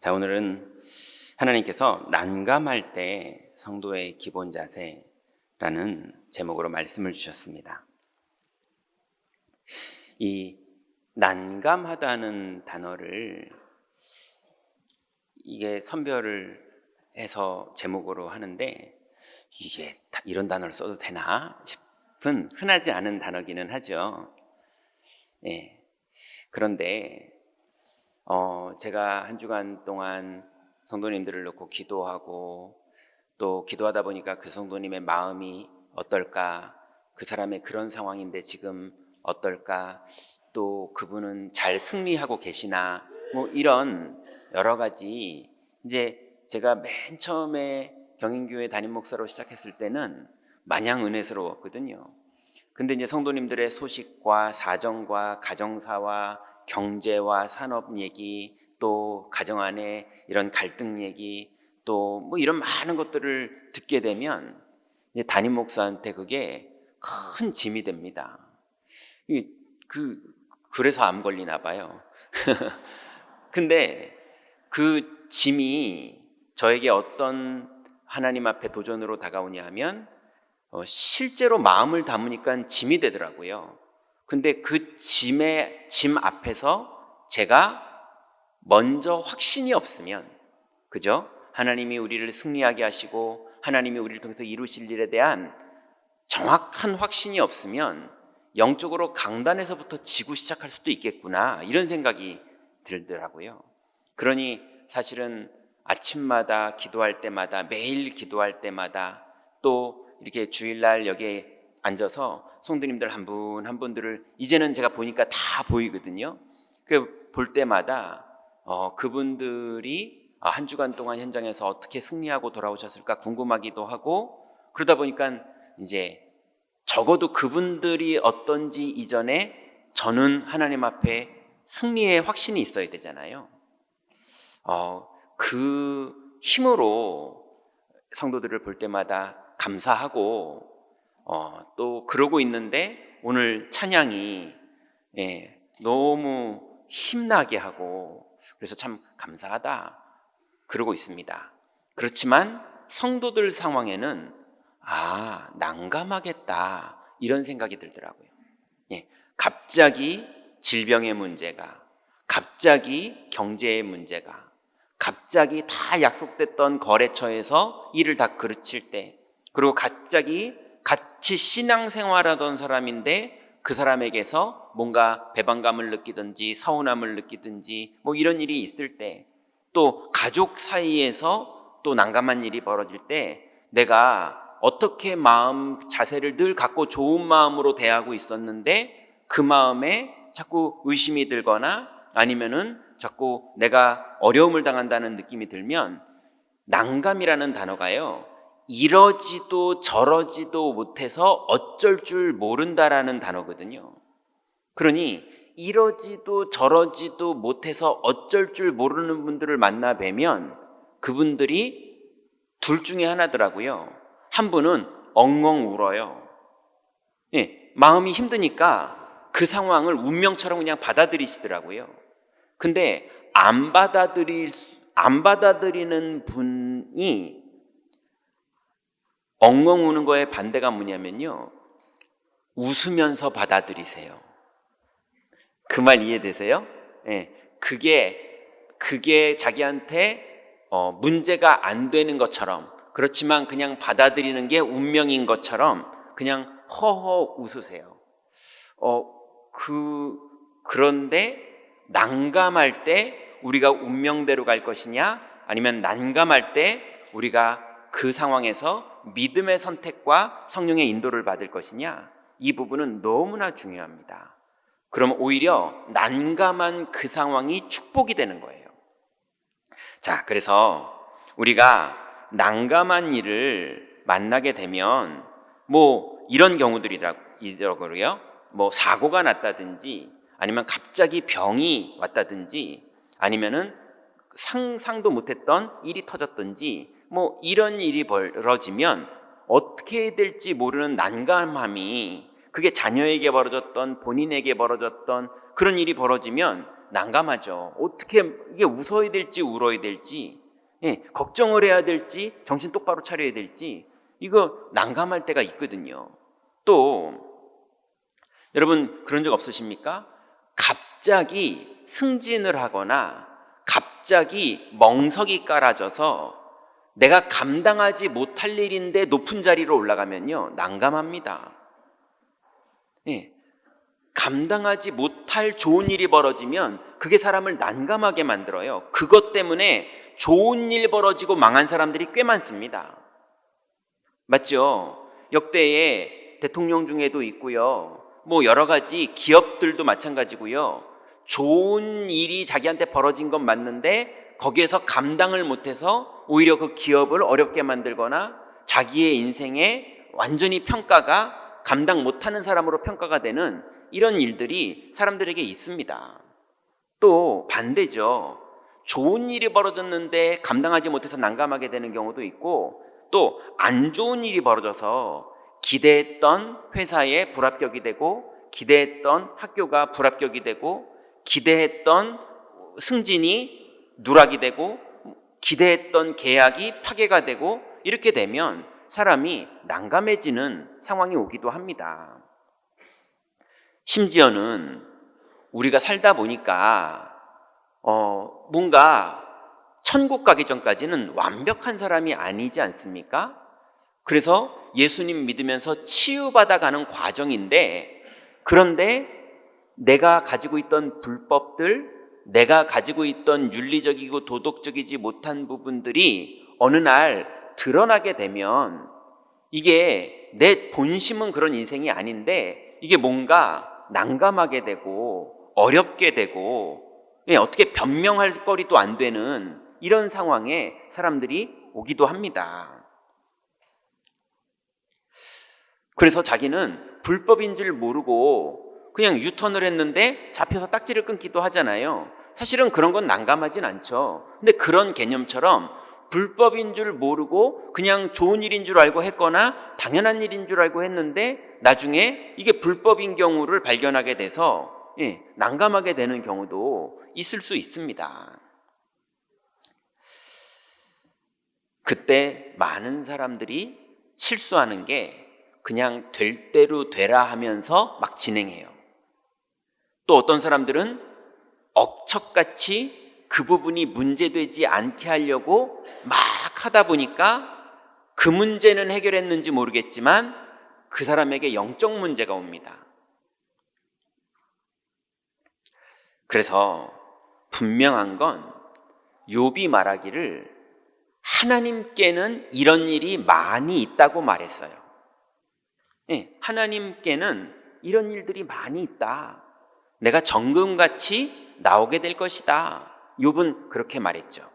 자, 오늘은 하나님께서 난감할 때 성도의 기본 자세라는 제목으로 말씀을 주셨습니다. 이 난감하다는 단어를 이게 선별을 해서 제목으로 하는데 이게 이런 단어를 써도 되나 싶은 흔하지 않은 단어기는 하죠. 예. 그런데 제가 한 주간 동안 성도님들을 놓고 기도하고 또 기도하다 보니까 그 성도님의 마음이 어떨까, 그 사람의 그런 상황인데 지금 어떨까, 또 그분은 잘 승리하고 계시나, 뭐 이런 여러 가지, 이제 제가 맨 처음에 경인교회 담임 목사로 시작했을 때는 마냥 은혜스러웠거든요. 근데 이제 성도님들의 소식과 사정과 가정사와 경제와 산업 얘기, 또 가정 안에 이런 갈등 얘기, 또 뭐 이런 많은 것들을 듣게 되면 이제 담임 목사한테 그게 큰 짐이 됩니다. 그래서 암 걸리나 봐요. 근데 그 짐이 저에게 어떤 하나님 앞에 도전으로 다가오냐 하면 실제로 마음을 담으니까 짐이 되더라고요. 근데 그 짐 앞에서 제가 먼저 확신이 없으면, 그죠? 하나님이 우리를 승리하게 하시고 하나님이 우리를 통해서 이루실 일에 대한 정확한 확신이 없으면 영적으로 강단에서부터 지고 시작할 수도 있겠구나, 이런 생각이 들더라고요. 그러니 사실은 아침마다 기도할 때마다, 매일 기도할 때마다, 또 이렇게 주일날 여기에 앉아서 성도님들 한 분 한 분들을 이제는 제가 보니까 다 보이거든요. 볼 때마다 그분들이 한 주간 동안 현장에서 어떻게 승리하고 돌아오셨을까 궁금하기도 하고, 그러다 보니까 이제 적어도 그분들이 어떤지 이전에 저는 하나님 앞에 승리의 확신이 있어야 되잖아요. 그 힘으로 성도들을 볼 때마다 감사하고, 또 그러고 있는데 오늘 찬양이 너무 힘나게 하고, 그래서 참 감사하다 그러고 있습니다. 그렇지만 성도들 상황에는 난감하겠다, 이런 생각이 들더라고요. 갑자기 질병의 문제가, 갑자기 경제의 문제가, 갑자기 다 약속됐던 거래처에서 일을 다 그르칠 때, 그리고 갑자기 같이 신앙생활하던 사람인데 그 사람에게서 뭔가 배반감을 느끼든지 서운함을 느끼든지 뭐 이런 일이 있을 때, 또 가족 사이에서 또 난감한 일이 벌어질 때 내가 어떻게 마음 자세를 늘 갖고 좋은 마음으로 대하고 있었는데 그 마음에 자꾸 의심이 들거나 아니면은 자꾸 내가 어려움을 당한다는 느낌이 들면, 난감이라는 단어가요, 이러지도 저러지도 못해서 어쩔 줄 모른다라는 단어거든요. 그러니 이러지도 저러지도 못해서 어쩔 줄 모르는 분들을 만나 뵈면 그분들이 둘 중에 하나더라고요. 한 분은 엉엉 울어요. 마음이 힘드니까 그 상황을 운명처럼 그냥 받아들이시더라고요. 근데 안 받아들이는 분이 엉엉 우는 거에 반대가 뭐냐면요, 웃으면서 받아들이세요. 그 말 이해되세요? 그게 자기한테 문제가 안 되는 것처럼, 그렇지만 그냥 받아들이는 게 운명인 것처럼 그냥 허허 웃으세요. 그런데 난감할 때 우리가 운명대로 갈 것이냐, 아니면 난감할 때 우리가 그 상황에서 믿음의 선택과 성령의 인도를 받을 것이냐, 이 부분은 너무나 중요합니다. 그러면 오히려 난감한 그 상황이 축복이 되는 거예요. 자, 그래서 우리가 난감한 일을 만나게 되면 뭐 이런 경우들이라고요, 뭐 사고가 났다든지, 아니면 갑자기 병이 왔다든지, 아니면은 상상도 못했던 일이 터졌든지, 뭐 이런 일이 벌어지면 어떻게 해야 될지 모르는 난감함이, 그게 자녀에게 벌어졌던 본인에게 벌어졌던 그런 일이 벌어지면 난감하죠. 어떻게 이게 웃어야 될지 울어야 될지, 걱정을 해야 될지 정신 똑바로 차려야 될지 이거 난감할 때가 있거든요. 또 여러분 그런 적 없으십니까? 갑자기 승진을 하거나 갑자기 멍석이 깔아져서 내가 감당하지 못할 일인데 높은 자리로 올라가면요 난감합니다. 감당하지 못할 좋은 일이 벌어지면 그게 사람을 난감하게 만들어요. 그것 때문에 좋은 일 벌어지고 망한 사람들이 꽤 많습니다. 맞죠? 역대의 대통령 중에도 있고요. 뭐 여러 가지 기업들도 마찬가지고요. 좋은 일이 자기한테 벌어진 건 맞는데 거기에서 감당을 못해서 오히려 그 기업을 어렵게 만들거나 자기의 인생에 완전히 평가가 감당 못하는 사람으로 평가가 되는 이런 일들이 사람들에게 있습니다. 또 반대죠. 좋은 일이 벌어졌는데 감당하지 못해서 난감하게 되는 경우도 있고 또 안 좋은 일이 벌어져서 기대했던 회사에 불합격이 되고 기대했던 학교가 불합격이 되고 기대했던 승진이 누락이 되고 기대했던 계약이 파괴가 되고 이렇게 되면 사람이 난감해지는 상황이 오기도 합니다. 심지어는 우리가 살다 보니까 뭔가 천국 가기 전까지는 완벽한 사람이 아니지 않습니까? 그래서 예수님 믿으면서 치유받아가는 과정인데 그런데 내가 가지고 있던 불법들, 내가 가지고 있던 윤리적이고 도덕적이지 못한 부분들이 어느 날 드러나게 되면 이게 내 본심은 그런 인생이 아닌데 이게 뭔가 난감하게 되고 어렵게 되고 어떻게 변명할 거리도 안 되는 이런 상황에 사람들이 오기도 합니다. 그래서 자기는 불법인 줄 모르고 그냥 유턴을 했는데 잡혀서 딱지를 끊기도 하잖아요. 사실은 그런 건 난감하진 않죠. 근데 그런 개념처럼 불법인 줄 모르고 그냥 좋은 일인 줄 알고 했거나 당연한 일인 줄 알고 했는데 나중에 이게 불법인 경우를 발견하게 돼서 난감하게 되는 경우도 있을 수 있습니다. 그때 많은 사람들이 실수하는 게 그냥 될 대로 되라 하면서 막 진행해요. 또 어떤 사람들은 억척같이 그 부분이 문제되지 않게 하려고 막 하다 보니까 그 문제는 해결했는지 모르겠지만 그 사람에게 영적 문제가 옵니다. 그래서 분명한 건 욥이 말하기를 하나님께는 이런 일이 많이 있다고 말했어요. 하나님께는 이런 일들이 많이 있다. 내가 정금같이 나오게 될 것이다. 욥은 그렇게 말했죠.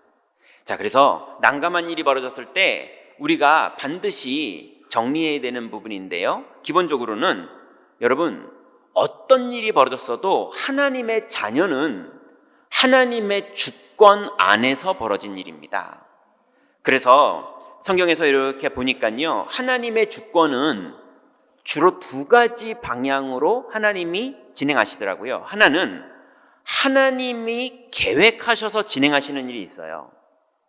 자, 그래서 난감한 일이 벌어졌을 때 우리가 반드시 정리해야 되는 부분인데요. 기본적으로는 여러분 어떤 일이 벌어졌어도 하나님의 자녀는 하나님의 주권 안에서 벌어진 일입니다. 그래서 성경에서 이렇게 보니까요. 하나님의 주권은 주로 두 가지 방향으로 하나님이 진행하시더라고요. 하나는 하나님이 계획하셔서 진행하시는 일이 있어요.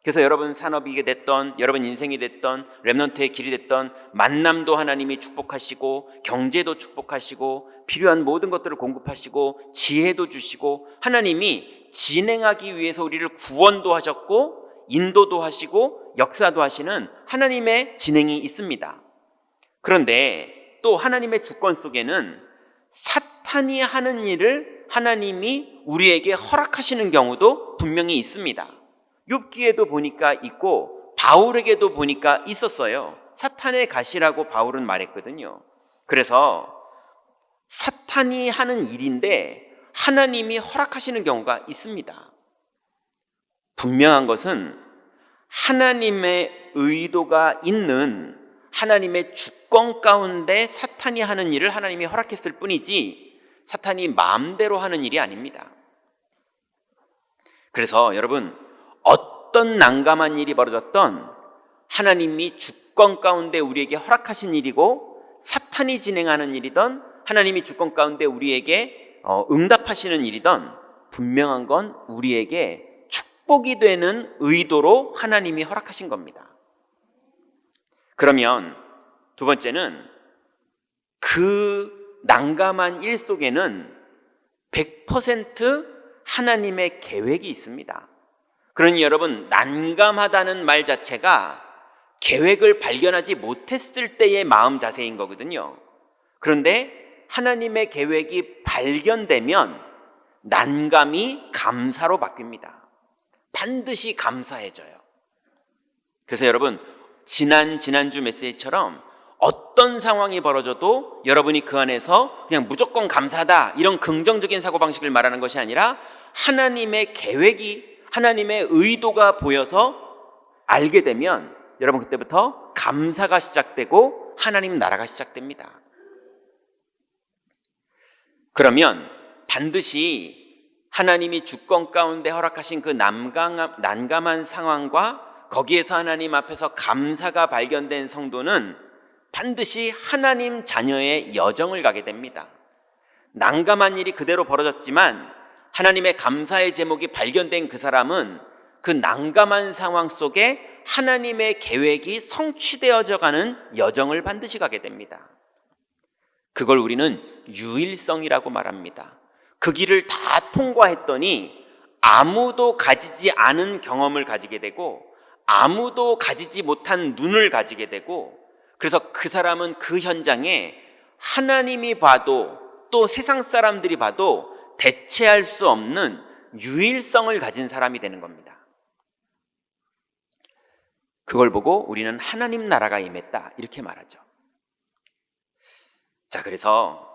그래서 여러분 산업이 됐던, 여러분 인생이 됐던, 렘넌트의 길이 됐던 만남도 하나님이 축복하시고 경제도 축복하시고 필요한 모든 것들을 공급하시고 지혜도 주시고 하나님이 진행하기 위해서 우리를 구원도 하셨고 인도도 하시고 역사도 하시는 하나님의 진행이 있습니다. 그런데 또 하나님의 주권 속에는 사탄이 하는 일을 하나님이 우리에게 허락하시는 경우도 분명히 있습니다. 욥기에도 보니까 있고 바울에게도 보니까 있었어요. 사탄의 가시라고 바울은 말했거든요. 그래서 사탄이 하는 일인데 하나님이 허락하시는 경우가 있습니다. 분명한 것은 하나님의 의도가 있는 하나님의 주권 가운데 사탄이 하는 일을 하나님이 허락했을 뿐이지 사탄이 마음대로 하는 일이 아닙니다. 그래서 여러분 어떤 난감한 일이 벌어졌던 하나님이 주권 가운데 우리에게 허락하신 일이고 사탄이 진행하는 일이든 하나님이 주권 가운데 우리에게 응답하시는 일이든 분명한 건 우리에게 축복이 되는 의도로 하나님이 허락하신 겁니다. 그러면 두 번째는 그 난감한 일 속에는 100% 하나님의 계획이 있습니다. 그러니 여러분, 난감하다는 말 자체가 계획을 발견하지 못했을 때의 마음 자세인 거거든요. 그런데 하나님의 계획이 발견되면 난감이 감사로 바뀝니다. 반드시 감사해져요. 그래서 여러분, 지난주 메시지처럼 어떤 상황이 벌어져도 여러분이 그 안에서 그냥 무조건 감사하다, 이런 긍정적인 사고방식을 말하는 것이 아니라 하나님의 계획이, 하나님의 의도가 보여서 알게 되면 여러분, 그때부터 감사가 시작되고 하나님 나라가 시작됩니다. 그러면 반드시 하나님이 주권 가운데 허락하신 그 난감한 상황과 거기에서 하나님 앞에서 감사가 발견된 성도는 반드시 하나님 자녀의 여정을 가게 됩니다. 난감한 일이 그대로 벌어졌지만 하나님의 감사의 제목이 발견된 그 사람은 그 난감한 상황 속에 하나님의 계획이 성취되어져 가는 여정을 반드시 가게 됩니다. 그걸 우리는 유일성이라고 말합니다. 그 길을 다 통과했더니 아무도 가지지 않은 경험을 가지게 되고 아무도 가지지 못한 눈을 가지게 되고, 그래서 그 사람은 그 현장에 하나님이 봐도 또 세상 사람들이 봐도 대체할 수 없는 유일성을 가진 사람이 되는 겁니다. 그걸 보고 우리는 하나님 나라가 임했다, 이렇게 말하죠. 자, 그래서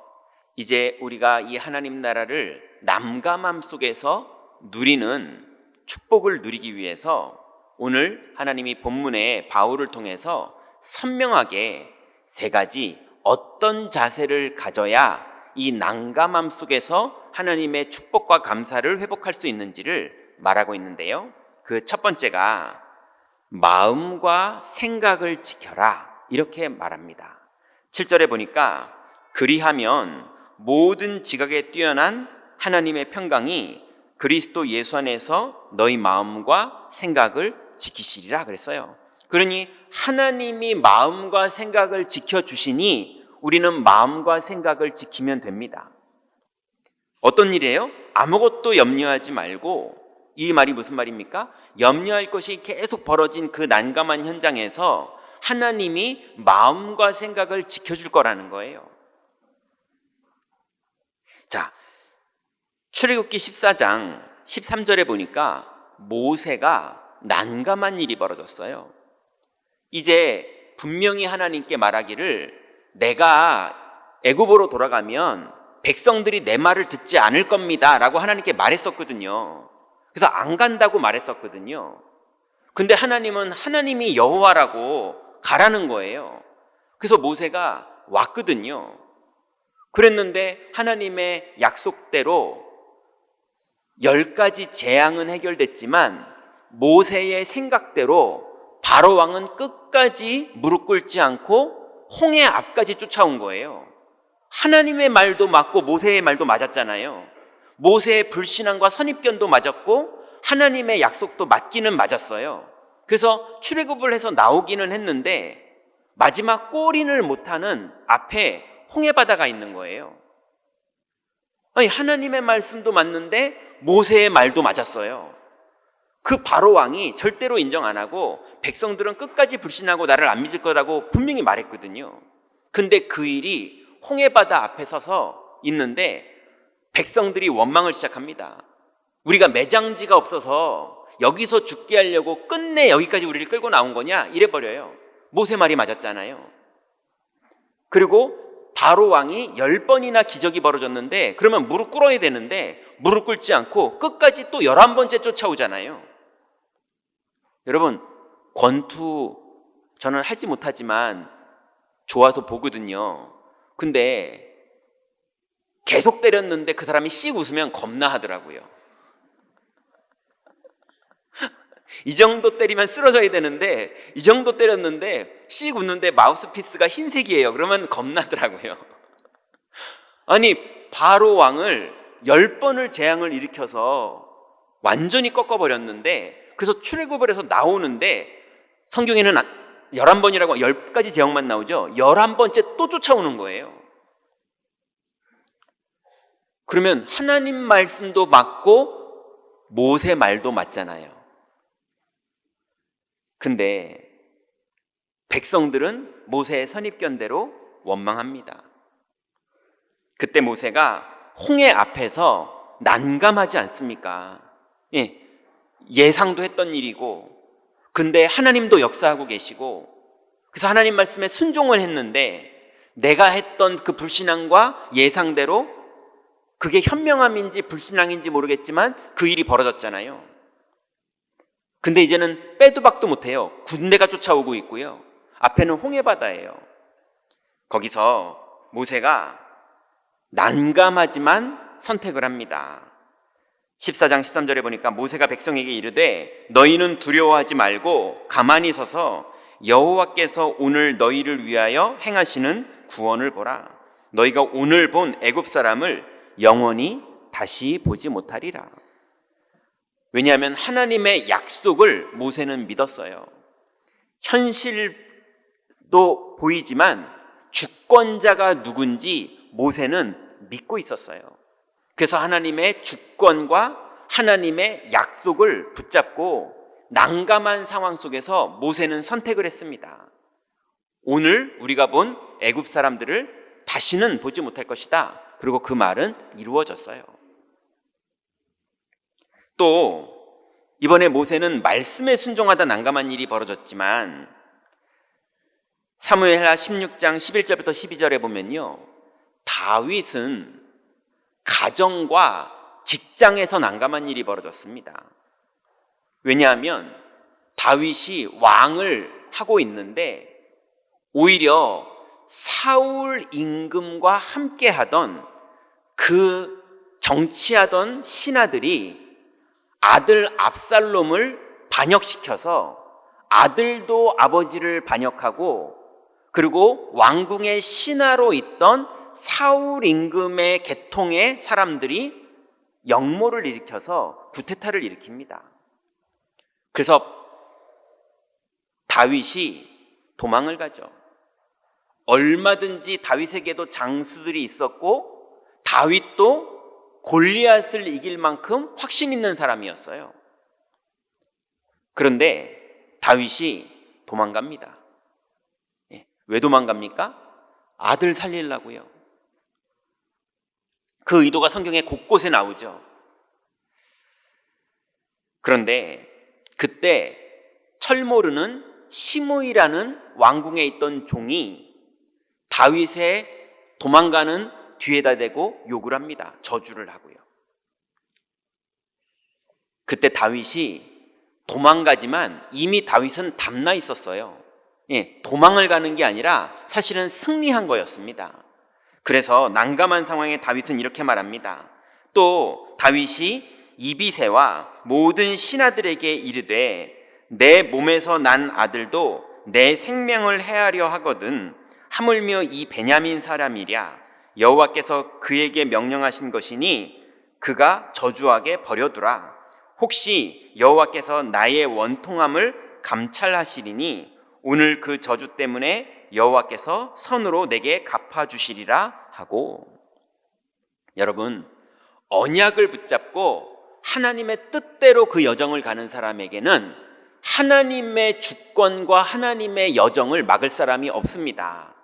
이제 우리가 이 하나님 나라를 난감함 속에서 누리는 축복을 누리기 위해서 오늘 하나님이 본문에 바울을 통해서 선명하게 세 가지 어떤 자세를 가져야 이 난감함 속에서 하나님의 축복과 감사를 회복할 수 있는지를 말하고 있는데요. 그 첫 번째가 마음과 생각을 지켜라, 이렇게 말합니다. 7절에 보니까 그리하면 모든 지각에 뛰어난 하나님의 평강이 그리스도 예수 안에서 너희 마음과 생각을 지키시리라 그랬어요. 그러니 하나님이 마음과 생각을 지켜주시니 우리는 마음과 생각을 지키면 됩니다. 어떤 일이에요? 아무것도 염려하지 말고, 이 말이 무슨 말입니까? 염려할 것이 계속 벌어진 그 난감한 현장에서 하나님이 마음과 생각을 지켜줄 거라는 거예요. 자, 출애굽기 14장 13절에 보니까 모세가 난감한 일이 벌어졌어요. 이제 분명히 하나님께 말하기를 내가 애굽으로 돌아가면 백성들이 내 말을 듣지 않을 겁니다 라고 하나님께 말했었거든요. 그래서 안 간다고 말했었거든요. 근데 하나님은 하나님이 여호와라고 가라는 거예요. 그래서 모세가 왔거든요. 그랬는데 하나님의 약속대로 10가지 재앙은 해결됐지만 모세의 생각대로 바로 왕은 끝까지 무릎 꿇지 않고 홍해 앞까지 쫓아온 거예요. 하나님의 말도 맞고 모세의 말도 맞았잖아요. 모세의 불신앙과 선입견도 맞았고 하나님의 약속도 맞기는 맞았어요. 그래서 출애굽을 해서 나오기는 했는데 마지막 골인을 못하는 앞에 홍해바다가 있는 거예요. 아니, 하나님의 말씀도 맞는데 모세의 말도 맞았어요. 그 바로 왕이 절대로 인정 안 하고 백성들은 끝까지 불신하고 나를 안 믿을 거라고 분명히 말했거든요. 근데 그 일이 홍해바다 앞에 서서 있는데 백성들이 원망을 시작합니다. 우리가 매장지가 없어서 여기서 죽게 하려고 끝내 여기까지 우리를 끌고 나온 거냐? 이래버려요. 모세 말이 맞았잖아요. 그리고 바로 왕이 10번이나 기적이 벌어졌는데 그러면 무릎 꿇어야 되는데 무릎 꿇지 않고 끝까지 또 11번째 쫓아오잖아요. 여러분, 권투 저는 하지 못하지만 좋아서 보거든요. 근데 계속 때렸는데 그 사람이 씩 웃으면 겁나 하더라고요. 이 정도 때리면 쓰러져야 되는데 이 정도 때렸는데 씩 웃는데 마우스피스가 흰색이에요. 그러면 겁나더라고요. 아니, 바로 왕을 10번을 재앙을 일으켜서 완전히 꺾어버렸는데, 그래서 출애굽을해서 나오는데 성경에는 11번이라고 10가지 재앙만 나오죠. 11번째 또 쫓아오는 거예요. 그러면 하나님 말씀도 맞고 모세 말도 맞잖아요. 근데 백성들은 모세의 선입견대로 원망합니다. 그때 모세가 홍해 앞에서 난감하지 않습니까? 예상도 했던 일이고, 근데 하나님도 역사하고 계시고, 그래서 하나님 말씀에 순종을 했는데 내가 했던 그 불신앙과 예상대로 그게 현명함인지 불신앙인지 모르겠지만 그 일이 벌어졌잖아요. 근데 이제는 빼도 박도 못해요. 군대가 쫓아오고 있고요. 앞에는 홍해바다예요. 거기서 모세가 난감하지만 선택을 합니다. 14장 13절에 보니까 모세가 백성에게 이르되 너희는 두려워하지 말고 가만히 서서 여호와께서 오늘 너희를 위하여 행하시는 구원을 보라. 너희가 오늘 본 애굽 사람을 영원히 다시 보지 못하리라. 왜냐하면 하나님의 약속을 모세는 믿었어요. 현실도 보이지만 주권자가 누군지 모세는 믿고 있었어요. 그래서 하나님의 주권과 하나님의 약속을 붙잡고 난감한 상황 속에서 모세는 선택을 했습니다. 오늘 우리가 본 애굽 사람들을 다시는 보지 못할 것이다. 그리고 그 말은 이루어졌어요. 또 이번에 모세는 말씀에 순종하다 난감한 일이 벌어졌지만 사무엘하 16장 11절부터 12절에 보면요, 다윗은 가정과 직장에서 난감한 일이 벌어졌습니다. 왜냐하면 다윗이 왕을 하고 있는데 오히려 사울 임금과 함께 하던 그 정치하던 신하들이 아들 압살롬을 반역시켜서 아들도 아버지를 반역하고, 그리고 왕궁의 신하로 있던 사울 임금의 계통의 사람들이 역모를 일으켜서 구테타를 일으킵니다. 그래서 다윗이 도망을 가죠. 얼마든지 다윗에게도 장수들이 있었고 다윗도 골리앗을 이길 만큼 확신 있는 사람이었어요. 그런데 다윗이 도망갑니다. 왜 도망갑니까? 아들 살리려고요. 그 의도가 성경에 곳곳에 나오죠. 그런데 그때 철모르는 시므이라는 왕궁에 있던 종이 다윗의 도망가는 뒤에다 대고 욕을 합니다. 저주를 하고요. 그때 다윗이 도망가지만 이미 다윗은 담나 있었어요. 도망을 가는 게 아니라 사실은 승리한 거였습니다. 그래서 난감한 상황에 다윗은 이렇게 말합니다. 또 다윗이 이비새와 모든 신하들에게 이르되 내 몸에서 난 아들도 내 생명을 해하려 하거든 하물며 이 베냐민 사람이랴. 여호와께서 그에게 명령하신 것이니 그가 저주하게 버려두라. 혹시 여호와께서 나의 원통함을 감찰하시리니 오늘 그 저주 때문에 여호와께서 선으로 내게 갚아주시리라 하고. 여러분, 언약을 붙잡고 하나님의 뜻대로 그 여정을 가는 사람에게는 하나님의 주권과 하나님의 여정을 막을 사람이 없습니다.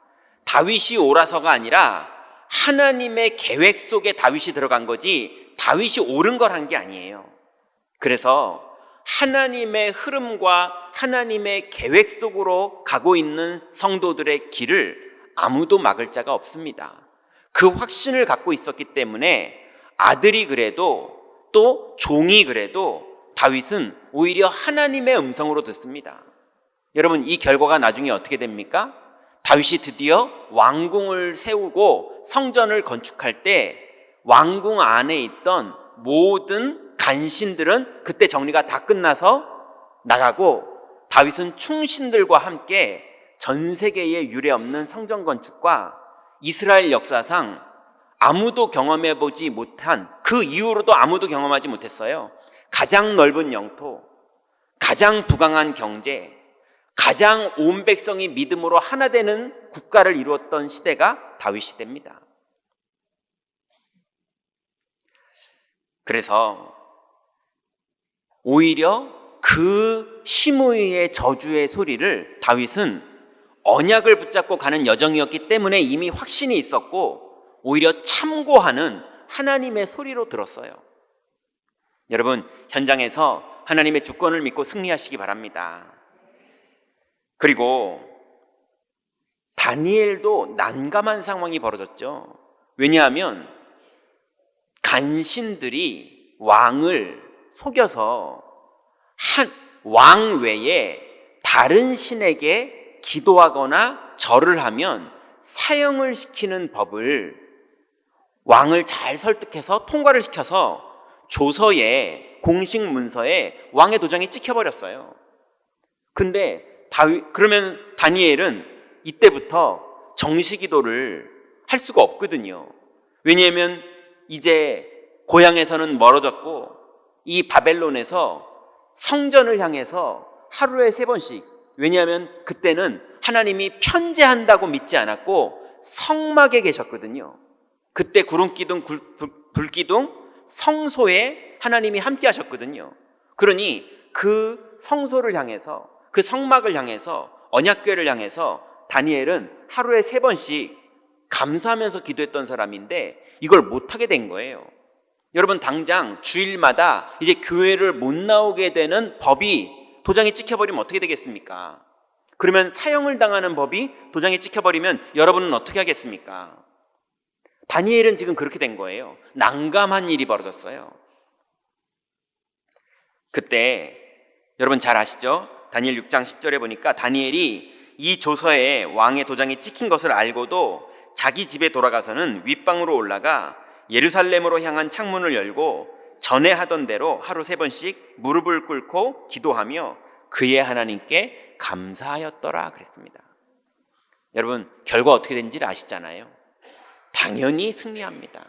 다윗이 옳아서가 아니라 하나님의 계획 속에 다윗이 들어간 거지 다윗이 옳은 걸 한 게 아니에요. 그래서 하나님의 흐름과 하나님의 계획 속으로 가고 있는 성도들의 길을 아무도 막을 자가 없습니다. 그 확신을 갖고 있었기 때문에 아들이 그래도 또 종이 그래도 다윗은 오히려 하나님의 음성으로 듣습니다. 여러분, 이 결과가 나중에 어떻게 됩니까? 다윗이 드디어 왕궁을 세우고 성전을 건축할 때 왕궁 안에 있던 모든 간신들은 그때 정리가 다 끝나서 나가고 다윗은 충신들과 함께 전 세계에 유례없는 성전 건축과 이스라엘 역사상 아무도 경험해보지 못한, 그 이후로도 아무도 경험하지 못했어요. 가장 넓은 영토, 가장 부강한 경제, 가장 온 백성이 믿음으로 하나 되는 국가를 이루었던 시대가 다윗 시대입니다. 그래서 오히려 그 심의의 저주의 소리를 다윗은 언약을 붙잡고 가는 여정이었기 때문에 이미 확신이 있었고 오히려 참고하는 하나님의 소리로 들었어요. 여러분, 현장에서 하나님의 주권을 믿고 승리하시기 바랍니다. 그리고 다니엘도 난감한 상황이 벌어졌죠. 왜냐하면 간신들이 왕을 속여서 왕 외에 다른 신에게 기도하거나 절을 하면 사형을 시키는 법을 왕을 잘 설득해서 통과를 시켜서 조서에, 공식 문서에 왕의 도장이 찍혀버렸어요. 근데 그러면 다니엘은 이때부터 정시기도를 할 수가 없거든요. 왜냐하면 이제 고향에서는 멀어졌고 이 바벨론에서 성전을 향해서 하루에 3번씩, 왜냐하면 그때는 하나님이 편재한다고 믿지 않았고 성막에 계셨거든요. 그때 구름기둥, 불기둥, 성소에 하나님이 함께 하셨거든요. 그러니 그 성소를 향해서, 그 성막을 향해서, 언약궤를 향해서 다니엘은 하루에 3번씩 감사하면서 기도했던 사람인데 이걸 못하게 된 거예요. 여러분, 당장 주일마다 이제 교회를 못 나오게 되는 법이 도장에 찍혀버리면 어떻게 되겠습니까? 그러면 사형을 당하는 법이 도장에 찍혀버리면 여러분은 어떻게 하겠습니까? 다니엘은 지금 그렇게 된 거예요. 난감한 일이 벌어졌어요. 그때 여러분 잘 아시죠? 다니엘 6장 10절에 보니까 다니엘이 이 조서에 왕의 도장이 찍힌 것을 알고도 자기 집에 돌아가서는 윗방으로 올라가 예루살렘으로 향한 창문을 열고 전에 하던 대로 하루 3번씩 무릎을 꿇고 기도하며 그의 하나님께 감사하였더라 그랬습니다. 여러분, 결과 어떻게 된지를 아시잖아요. 당연히 승리합니다.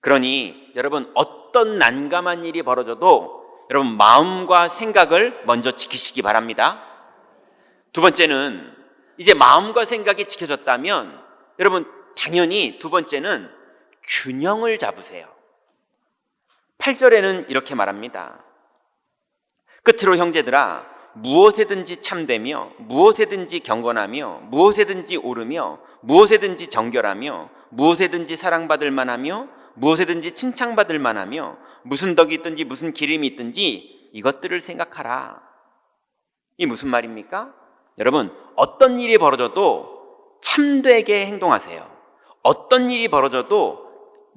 그러니 여러분, 어떤 난감한 일이 벌어져도 여러분 마음과 생각을 먼저 지키시기 바랍니다. 두 번째는, 이제 마음과 생각이 지켜졌다면 여러분 당연히 두 번째는 균형을 잡으세요. 8절에는 이렇게 말합니다. 끝으로 형제들아, 무엇에든지 참되며 무엇에든지 경건하며 무엇에든지 옳으며 무엇에든지 정결하며 무엇에든지 사랑받을 만하며 무엇에든지 칭찬받을 만하며 무슨 덕이 있든지 무슨 기름이 있든지 이것들을 생각하라. 이 무슨 말입니까? 여러분, 어떤 일이 벌어져도 참되게 행동하세요. 어떤 일이 벌어져도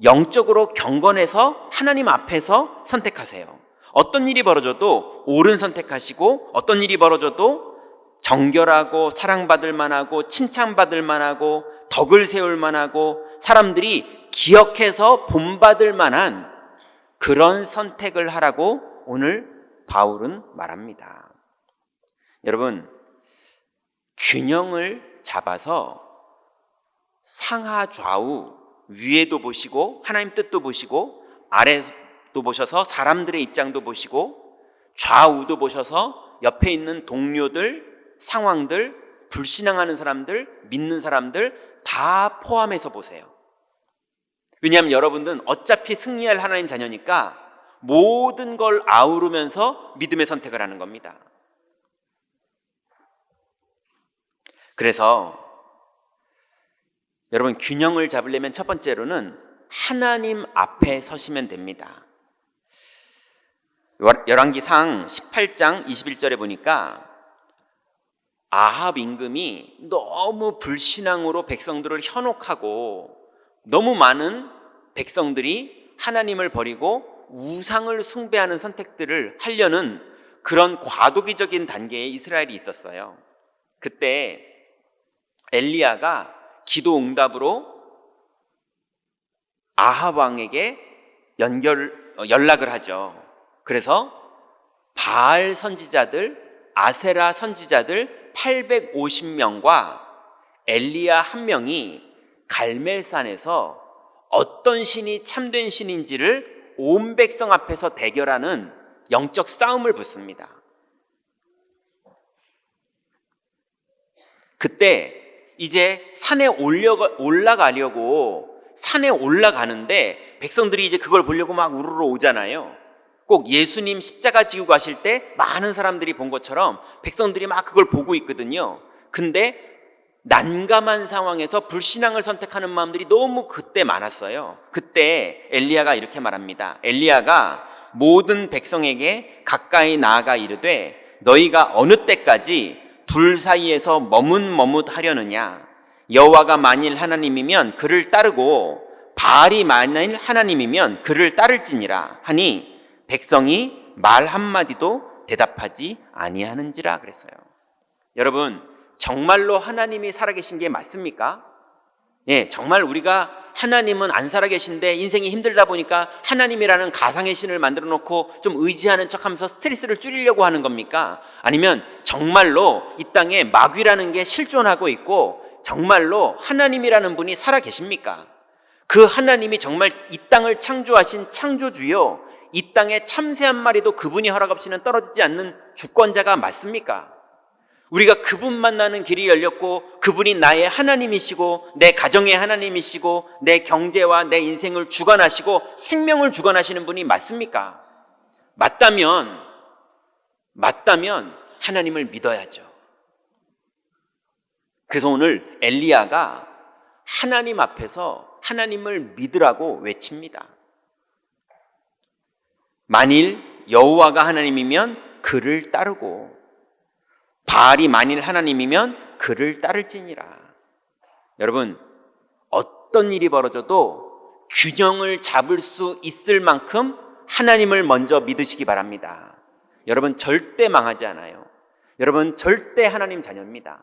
영적으로 경건해서 하나님 앞에서 선택하세요. 어떤 일이 벌어져도 옳은 선택하시고, 어떤 일이 벌어져도 정결하고 사랑받을 만하고 칭찬받을 만하고 덕을 세울 만하고 사람들이 기억해서 본받을 만한 그런 선택을 하라고 오늘 바울은 말합니다. 여러분, 균형을 잡아서 상하 좌우, 위에도 보시고 하나님 뜻도 보시고 아래도 보셔서 사람들의 입장도 보시고 좌우도 보셔서 옆에 있는 동료들, 상황들, 불신앙하는 사람들, 믿는 사람들 다 포함해서 보세요. 왜냐하면 여러분들은 어차피 승리할 하나님 자녀니까 모든 걸 아우르면서 믿음의 선택을 하는 겁니다. 그래서 여러분, 균형을 잡으려면 첫 번째로는 하나님 앞에 서시면 됩니다. 열왕기상 18장 21절에 보니까 아합 임금이 너무 불신앙으로 백성들을 현혹하고 너무 많은 백성들이 하나님을 버리고 우상을 숭배하는 선택들을 하려는 그런 과도기적인 단계에 이스라엘이 있었어요. 그때 엘리야가 기도 응답으로 아합 왕에게 연락을 하죠. 그래서 바알 선지자들, 아세라 선지자들 850명과 엘리야 1명이 갈멜산에서 어떤 신이 참된 신인지를 온 백성 앞에서 대결하는 영적 싸움을 붙습니다. 그때 이제 산에 올라가려고 산에 올라가는데 백성들이 이제 그걸 보려고 막 우르르 오잖아요. 꼭 예수님 십자가 지고 가실 때 많은 사람들이 본 것처럼 백성들이 막 그걸 보고 있거든요. 근데 난감한 상황에서 불신앙을 선택하는 마음들이 너무 그때 많았어요. 그때 엘리야가 이렇게 말합니다. 엘리야가 모든 백성에게 가까이 나아가 이르되 너희가 어느 때까지 둘 사이에서 머뭇머뭇하려느냐. 여호와가 만일 하나님이면 그를 따르고 바알이 만일 하나님이면 그를 따를지니라 하니 백성이 말 한마디도 대답하지 아니하는지라 그랬어요. 여러분, 정말로 하나님이 살아계신 게 맞습니까? 예, 정말 우리가 하나님은 안 살아계신데 인생이 힘들다 보니까 하나님이라는 가상의 신을 만들어 놓고 좀 의지하는 척하면서 스트레스를 줄이려고 하는 겁니까? 아니면 정말로 이 땅에 마귀라는 게 실존하고 있고 정말로 하나님이라는 분이 살아계십니까? 그 하나님이 정말 이 땅을 창조하신 창조주요, 이 땅에 참새 한 마리도 그분이 허락 없이는 떨어지지 않는 주권자가 맞습니까? 우리가 그분 만나는 길이 열렸고 그분이 나의 하나님이시고 내 가정의 하나님이시고 내 경제와 내 인생을 주관하시고 생명을 주관하시는 분이 맞습니까? 맞다면 하나님을 믿어야죠. 그래서 오늘 엘리야가 하나님 앞에서 하나님을 믿으라고 외칩니다. 만일 여호와가 하나님이면 그를 따르고 바알이 만일 하나님이면 그를 따를지니라. 여러분, 어떤 일이 벌어져도 균형을 잡을 수 있을 만큼 하나님을 먼저 믿으시기 바랍니다. 여러분, 절대 망하지 않아요. 여러분, 절대 하나님 자녀입니다.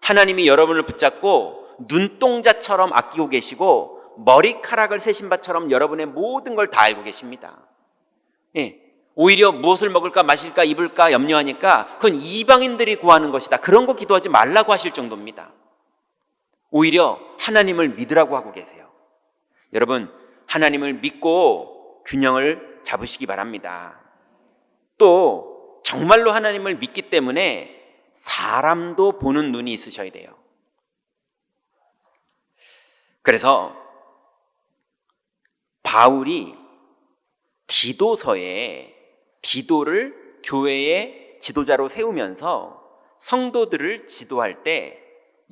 하나님이 여러분을 붙잡고 눈동자처럼 아끼고 계시고 머리카락을 세신 바처럼 여러분의 모든 걸 다 알고 계십니다. 예. 오히려 무엇을 먹을까 마실까 입을까 염려하니까 그건 이방인들이 구하는 것이다, 그런 거 기도하지 말라고 하실 정도입니다. 오히려 하나님을 믿으라고 하고 계세요. 여러분, 하나님을 믿고 균형을 잡으시기 바랍니다. 또 정말로 하나님을 믿기 때문에 사람도 보는 눈이 있으셔야 돼요. 그래서 바울이 디도를 교회의 지도자로 세우면서 성도들을 지도할 때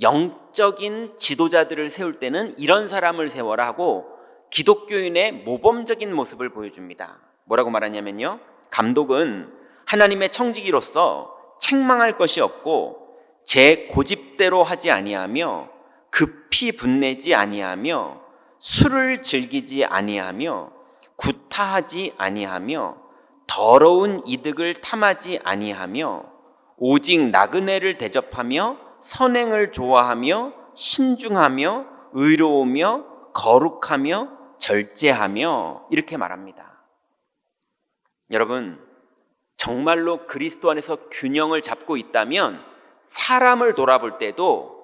영적인 지도자들을 세울 때는 이런 사람을 세워라 하고 기독교인의 모범적인 모습을 보여줍니다. 뭐라고 말하냐면요, 감독은 하나님의 청지기로서 책망할 것이 없고 제 고집대로 하지 아니하며 급히 분내지 아니하며 술을 즐기지 아니하며 구타하지 아니하며 더러운 이득을 탐하지 아니하며 오직 나그네를 대접하며 선행을 좋아하며 신중하며 의로우며 거룩하며 절제하며 이렇게 말합니다. 여러분, 정말로 그리스도 안에서 균형을 잡고 있다면 사람을 돌아볼 때도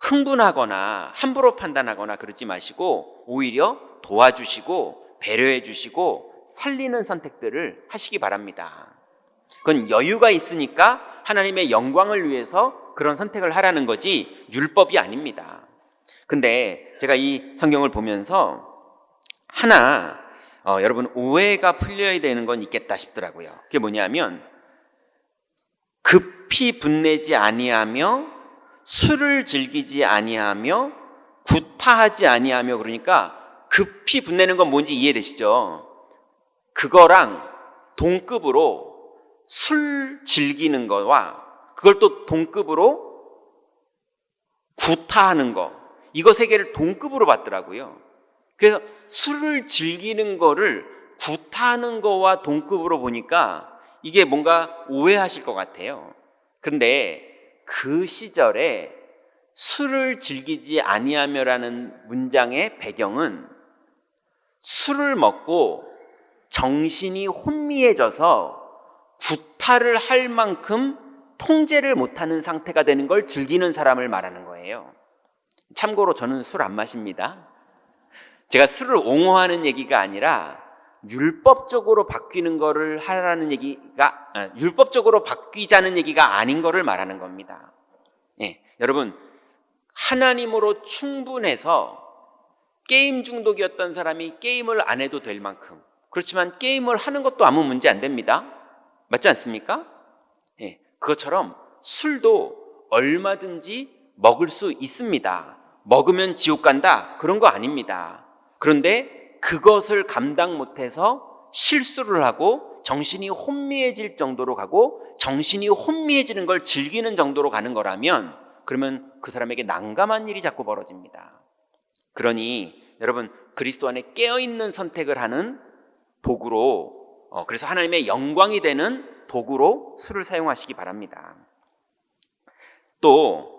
흥분하거나 함부로 판단하거나 그러지 마시고 오히려 도와주시고 배려해 주시고 살리는 선택들을 하시기 바랍니다. 그건 여유가 있으니까 하나님의 영광을 위해서 그런 선택을 하라는 거지 율법이 아닙니다. 근데 제가 이 성경을 보면서 하나 여러분 오해가 풀려야 되는 건 있겠다 싶더라고요. 그게 뭐냐면 급히 분내지 아니하며 술을 즐기지 아니하며 구타하지 아니하며, 그러니까 급히 분내는 건 뭔지 이해되시죠? 그거랑 동급으로 술 즐기는 거와 그걸 또 동급으로 구타하는 거, 이거 세 개를 동급으로 봤더라고요. 그래서 술을 즐기는 거를 구타하는 거와 동급으로 보니까 이게 뭔가 오해하실 것 같아요. 그런데 그 시절에 술을 즐기지 아니하며라는 문장의 배경은 술을 먹고 정신이 혼미해져서 구타를 할 만큼 통제를 못하는 상태가 되는 걸 즐기는 사람을 말하는 거예요. 참고로 저는 술 안 마십니다. 제가 술을 옹호하는 얘기가 아니라 율법적으로 바뀌는 거를 하라는 얘기가, 율법적으로 바뀌자는 얘기가 아닌 거를 말하는 겁니다. 예, 여러분, 하나님으로 충분해서 게임 중독이었던 사람이 게임을 안 해도 될 만큼, 그렇지만 게임을 하는 것도 아무 문제 안 됩니다. 맞지 않습니까? 예, 그것처럼 술도 얼마든지 먹을 수 있습니다. 먹으면 지옥 간다, 그런 거 아닙니다. 그런데 그것을 감당 못해서 실수를 하고 정신이 혼미해질 정도로 가고 정신이 혼미해지는 걸 즐기는 정도로 가는 거라면, 그러면 그 사람에게 난감한 일이 자꾸 벌어집니다. 그러니 여러분, 그리스도 안에 깨어있는 선택을 하는 도구로, 그래서 하나님의 영광이 되는 도구로 술을 사용하시기 바랍니다. 또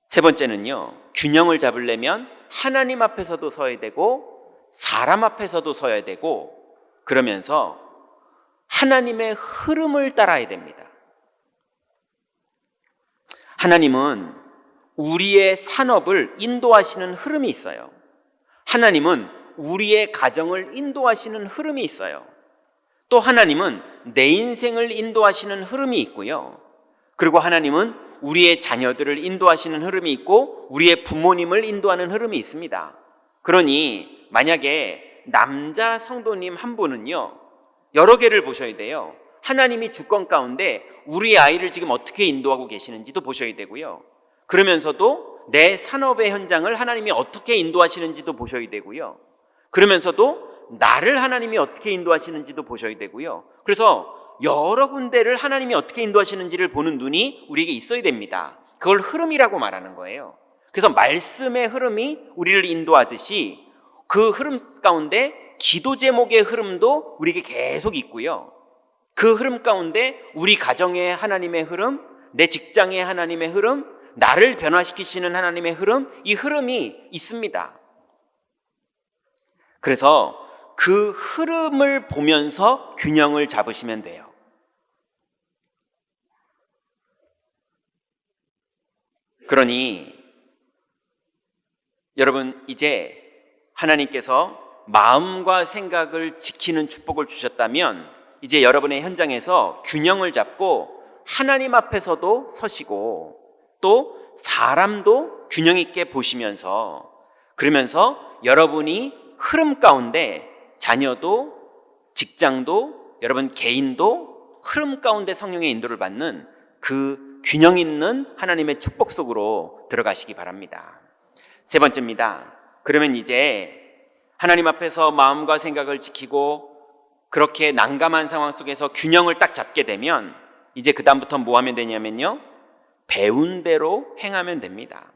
세 번째는요, 균형을 잡으려면 하나님 앞에서도 서야 되고 사람 앞에서도 서야 되고, 그러면서 하나님의 흐름을 따라야 됩니다. 하나님은 우리의 산업을 인도하시는 흐름이 있어요. 하나님은 우리의 가정을 인도하시는 흐름이 있어요. 또 하나님은 내 인생을 인도하시는 흐름이 있고요. 그리고 하나님은 우리의 자녀들을 인도하시는 흐름이 있고 우리의 부모님을 인도하는 흐름이 있습니다. 그러니 만약에 남자 성도님 한 분은요, 여러 개를 보셔야 돼요. 하나님이 주권 가운데 우리 아이를 지금 어떻게 인도하고 계시는지도 보셔야 되고요. 그러면서도 내 산업의 현장을 하나님이 어떻게 인도하시는지도 보셔야 되고요. 그러면서도 나를 하나님이 어떻게 인도하시는지도 보셔야 되고요. 그래서 여러 군데를 하나님이 어떻게 인도하시는지를 보는 눈이 우리에게 있어야 됩니다. 그걸 흐름이라고 말하는 거예요. 그래서 말씀의 흐름이 우리를 인도하듯이 그 흐름 가운데 기도 제목의 흐름도 우리에게 계속 있고요. 그 흐름 가운데 우리 가정의 하나님의 흐름, 내 직장의 하나님의 흐름, 나를 변화시키시는 하나님의 흐름, 이 흐름이 있습니다. 그래서 그 흐름을 보면서 균형을 잡으시면 돼요. 그러니 여러분, 이제 하나님께서 마음과 생각을 지키는 축복을 주셨다면 이제 여러분의 현장에서 균형을 잡고 하나님 앞에서도 서시고 또 사람도 균형 있게 보시면서, 그러면서 여러분이 흐름 가운데 자녀도 직장도 여러분 개인도 흐름 가운데 성령의 인도를 받는 그 균형 있는 하나님의 축복 속으로 들어가시기 바랍니다. 세 번째입니다. 그러면 이제 하나님 앞에서 마음과 생각을 지키고 그렇게 난감한 상황 속에서 균형을 딱 잡게 되면 이제 그 다음부터 뭐 하면 되냐면요, 배운 대로 행하면 됩니다.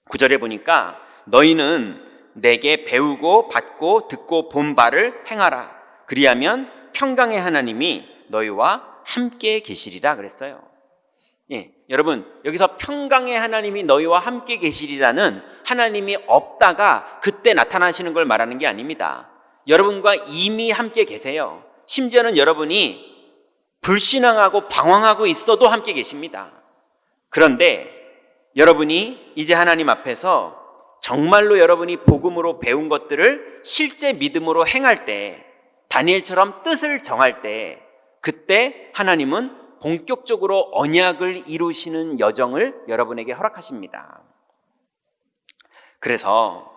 9절에 보니까 너희는 내게 배우고 받고 듣고 본 바를 행하라. 그리하면 평강의 하나님이 너희와 함께 계시리라 그랬어요. 예, 여러분, 여기서 평강의 하나님이 너희와 함께 계시리라는 하나님이 없다가 그때 나타나시는 걸 말하는 게 아닙니다. 여러분과 이미 함께 계세요. 심지어는 여러분이 불신앙하고 방황하고 있어도 함께 계십니다. 그런데 여러분이 이제 하나님 앞에서 정말로 여러분이 복음으로 배운 것들을 실제 믿음으로 행할 때, 다니엘처럼 뜻을 정할 때, 그때 하나님은 본격적으로 언약을 이루시는 여정을 여러분에게 허락하십니다. 그래서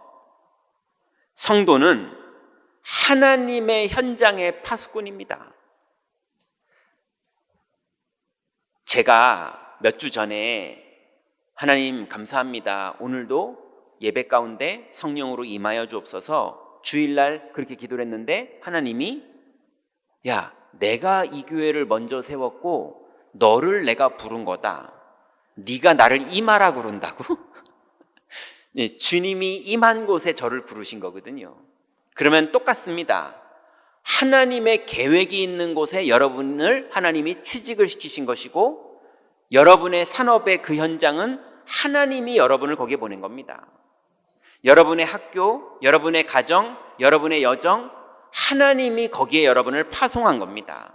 성도는 하나님의 현장의 파수꾼입니다. 제가 몇 주 전에 하나님 감사합니다, 오늘도 예배 가운데 성령으로 임하여 주옵소서 주일날 그렇게 기도를 했는데 하나님이 야, 내가 이 교회를 먼저 세웠고 너를 내가 부른 거다. 네가 나를 임하라 그런다고? 네, 주님이 임한 곳에 저를 부르신 거거든요. 그러면 똑같습니다. 하나님의 계획이 있는 곳에 여러분을 하나님이 취직을 시키신 것이고 여러분의 산업의 그 현장은 하나님이 여러분을 거기에 보낸 겁니다. 여러분의 학교, 여러분의 가정, 여러분의 여정, 하나님이 거기에 여러분을 파송한 겁니다.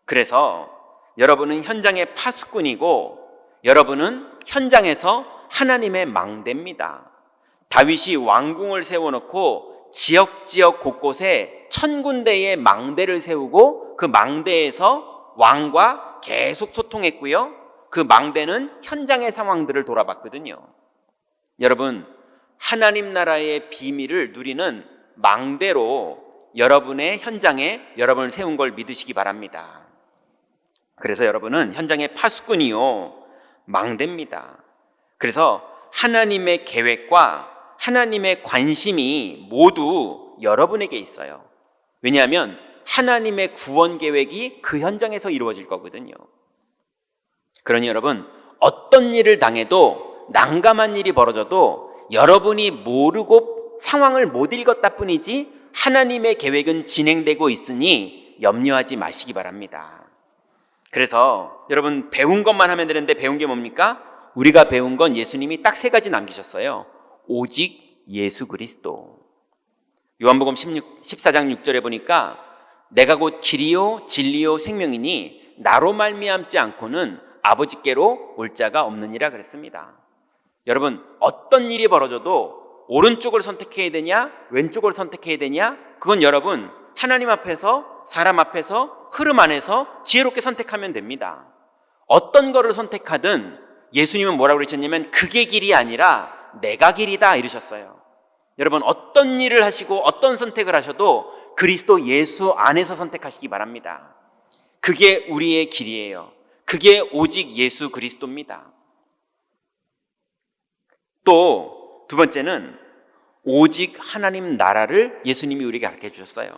그래서 여러분은 현장의 파수꾼이고 여러분은 현장에서 하나님의 망대입니다. 다윗이 왕궁을 세워놓고 지역 곳곳에 1000군데의 망대를 세우고 그 망대에서 왕과 계속 소통했고요. 그 망대는 현장의 상황들을 돌아봤거든요. 여러분, 하나님 나라의 비밀을 누리는 망대로 여러분의 현장에 여러분을 세운 걸 믿으시기 바랍니다. 그래서 여러분은 현장의 파수꾼이요, 망대입니다. 그래서 하나님의 계획과 하나님의 관심이 모두 여러분에게 있어요. 왜냐하면 하나님의 구원 계획이 그 현장에서 이루어질 거거든요. 그러니 여러분, 어떤 일을 당해도, 난감한 일이 벌어져도 여러분이 모르고 상황을 못 읽었다 뿐이지 하나님의 계획은 진행되고 있으니 염려하지 마시기 바랍니다. 그래서 여러분, 배운 것만 하면 되는데 배운 게 뭡니까? 우리가 배운 건 예수님이 딱 3가지 남기셨어요. 오직 예수 그리스도. 요한복음 14장 6절에 보니까 내가 곧 길이요 진리요 생명이니 나로 말미암지 않고는 아버지께로 올 자가 없느니라 그랬습니다. 여러분, 어떤 일이 벌어져도 오른쪽을 선택해야 되냐 왼쪽을 선택해야 되냐, 그건 여러분 하나님 앞에서, 사람 앞에서, 흐름 안에서 지혜롭게 선택하면 됩니다. 어떤 거를 선택하든 예수님은 뭐라고 그러셨냐면 그게 길이 아니라 내가 길이다 이러셨어요. 여러분, 어떤 일을 하시고 어떤 선택을 하셔도 그리스도 예수 안에서 선택하시기 바랍니다. 그게 우리의 길이에요. 그게 오직 예수 그리스도입니다. 또 두 번째는 오직 하나님 나라를 예수님이 우리에게 가르쳐 주셨어요.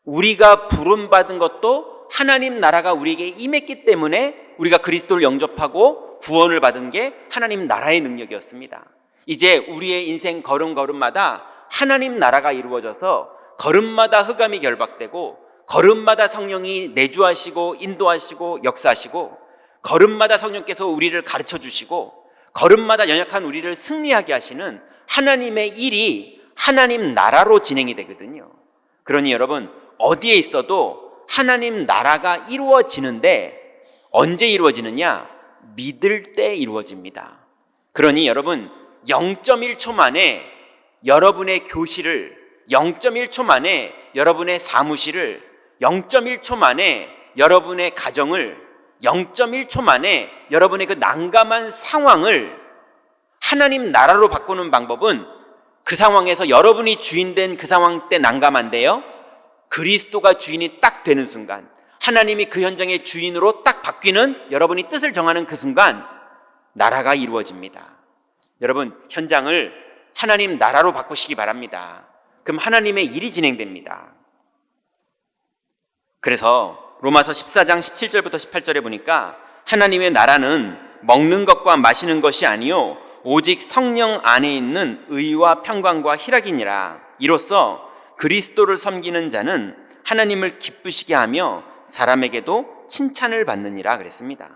우리가 부름받은 것도 하나님 나라가 우리에게 임했기 때문에 우리가 그리스도를 영접하고 구원을 받은 게 하나님 나라의 능력이었습니다. 이제 우리의 인생 걸음걸음마다 하나님 나라가 이루어져서 걸음마다 흑암이 결박되고 걸음마다 성령이 내주하시고 인도하시고 역사하시고 걸음마다 성령께서 우리를 가르쳐 주시고 걸음마다 연약한 우리를 승리하게 하시는 하나님의 일이 하나님 나라로 진행이 되거든요. 그러니 여러분, 어디에 있어도 하나님 나라가 이루어지는데 언제 이루어지느냐? 믿을 때 이루어집니다. 그러니 여러분, 0.1초 만에 여러분의 교실을, 0.1초 만에 여러분의 사무실을, 0.1초 만에 여러분의 가정을, 0.1초 만에 여러분의 그 난감한 상황을 하나님 나라로 바꾸는 방법은 그 상황에서 여러분이 주인된 그 상황 때 난감한데요, 그리스도가 주인이 딱 되는 순간, 하나님이 그 현장의 주인으로 딱 바뀌는, 여러분이 뜻을 정하는 그 순간 나라가 이루어집니다. 여러분, 현장을 하나님 나라로 바꾸시기 바랍니다. 그럼 하나님의 일이 진행됩니다. 그래서 로마서 14장 17절부터 18절에 보니까 하나님의 나라는 먹는 것과 마시는 것이 아니요 오직 성령 안에 있는 의와 평강과 희락이니라. 이로써 그리스도를 섬기는 자는 하나님을 기쁘시게 하며 사람에게도 칭찬을 받느니라 그랬습니다.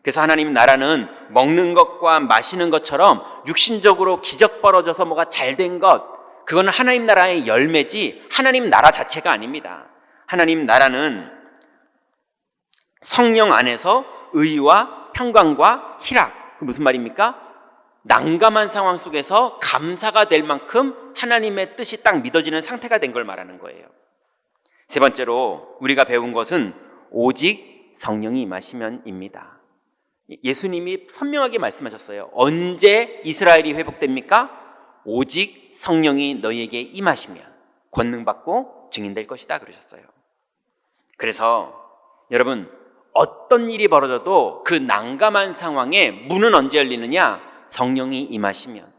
그래서 하나님 나라는 먹는 것과 마시는 것처럼 육신적으로 기적 벌어져서 뭐가 잘된 것, 그건 하나님 나라의 열매지 하나님 나라 자체가 아닙니다. 하나님 나라는 성령 안에서 의와 평강과 희락, 무슨 말입니까? 난감한 상황 속에서 감사가 될 만큼 하나님의 뜻이 딱 믿어지는 상태가 된 걸 말하는 거예요. 세 번째로 우리가 배운 것은 오직 성령이 임하시면입니다. 예수님이 선명하게 말씀하셨어요. 언제 이스라엘이 회복됩니까? 오직 성령이 너희에게 임하시면 권능받고 증인될 것이다 그러셨어요. 그래서 여러분, 어떤 일이 벌어져도 그 난감한 상황에 문은 언제 열리느냐? 성령이 임하시면.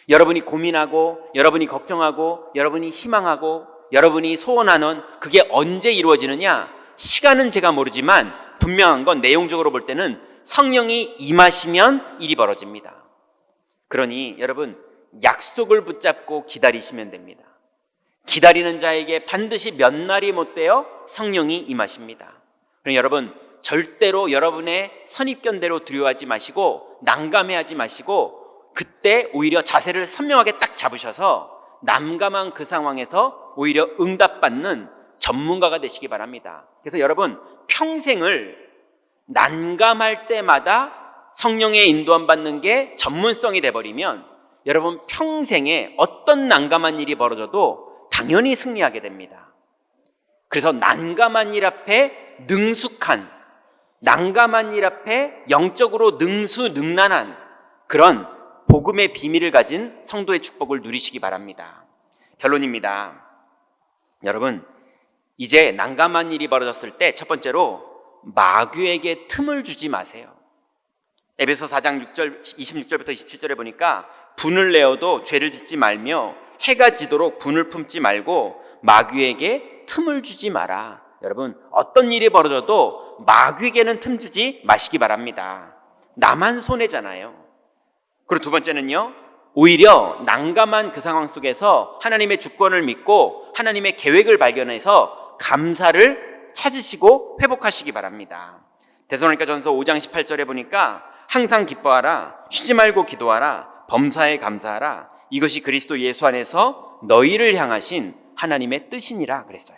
여러분이 고민하고, 여러분이 걱정하고, 여러분이 희망하고, 여러분이 소원하는 그게 언제 이루어지느냐? 시간은 제가 모르지만 분명한 건 내용적으로 볼 때는 성령이 임하시면 일이 벌어집니다. 그러니 여러분, 약속을 붙잡고 기다리시면 됩니다. 기다리는 자에게 반드시 몇 날이 못 되어 성령이 임하십니다. 그러니 여러분, 절대로 여러분의 선입견대로 두려워하지 마시고 난감해하지 마시고 그때 오히려 자세를 선명하게 딱 잡으셔서 난감한 그 상황에서 오히려 응답받는 전문가가 되시기 바랍니다. 그래서 여러분, 평생을 난감할 때마다 성령의 인도함 받는 게 전문성이 돼버리면 여러분 평생에 어떤 난감한 일이 벌어져도 당연히 승리하게 됩니다. 그래서 난감한 일 앞에 능숙한, 난감한 일 앞에 영적으로 능수능란한 그런 복음의 비밀을 가진 성도의 축복을 누리시기 바랍니다. 결론입니다. 여러분, 이제 난감한 일이 벌어졌을 때 첫 번째로 마귀에게 틈을 주지 마세요. 에베소 4장 26절부터 27절에 보니까 분을 내어도 죄를 짓지 말며 해가 지도록 분을 품지 말고 마귀에게 틈을 주지 마라. 여러분, 어떤 일이 벌어져도 마귀에게는 틈 주지 마시기 바랍니다. 나만 손해잖아요. 그리고 두 번째는요, 오히려 난감한 그 상황 속에서 하나님의 주권을 믿고 하나님의 계획을 발견해서 감사를 찾으시고 회복하시기 바랍니다. 데살로니가전서 5장 18절에 보니까 항상 기뻐하라, 쉬지 말고 기도하라, 범사에 감사하라, 이것이 그리스도 예수 안에서 너희를 향하신 하나님의 뜻이니라 그랬어요.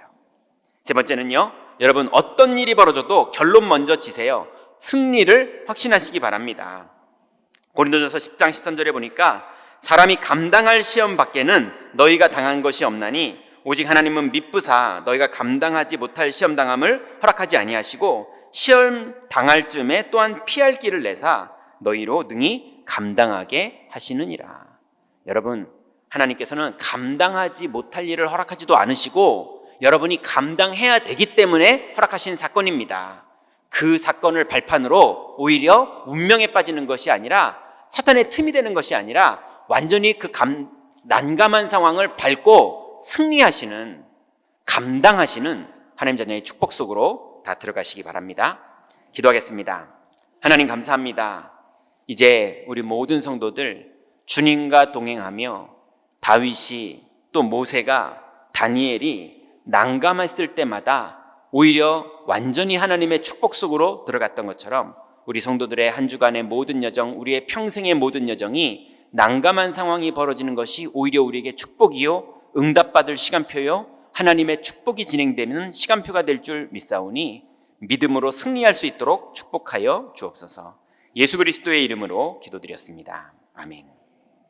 세 번째는요, 여러분 어떤 일이 벌어져도 결론 먼저 지세요. 승리를 확신하시기 바랍니다. 고린도전서 10장 13절에 보니까 사람이 감당할 시험 밖에는 너희가 당한 것이 없나니 오직 하나님은 미쁘사 너희가 감당하지 못할 시험 당함을 허락하지 아니하시고 시험 당할 즈음에 또한 피할 길을 내사 너희로 능히 감당하게 하시느니라. 여러분, 하나님께서는 감당하지 못할 일을 허락하지도 않으시고 여러분이 감당해야 되기 때문에 허락하신 사건입니다. 그 사건을 발판으로 오히려 운명에 빠지는 것이 아니라 사탄의 틈이 되는 것이 아니라 완전히 그 난감한 상황을 밟고 승리하시는, 감당하시는 하나님 자녀의 축복 속으로 다 들어가시기 바랍니다. 기도하겠습니다. 하나님 감사합니다. 이제 우리 모든 성도들 주님과 동행하며 다윗이 또 모세가 다니엘이 난감했을 때마다 오히려 완전히 하나님의 축복 속으로 들어갔던 것처럼 우리 성도들의 한 주간의 모든 여정, 우리의 평생의 모든 여정이 난감한 상황이 벌어지는 것이 오히려 우리에게 축복이요 응답받을 시간표요 하나님의 축복이 진행되는 시간표가 될 줄 믿사오니 믿음으로 승리할 수 있도록 축복하여 주옵소서. 예수 그리스도의 이름으로 기도드렸습니다. 아멘.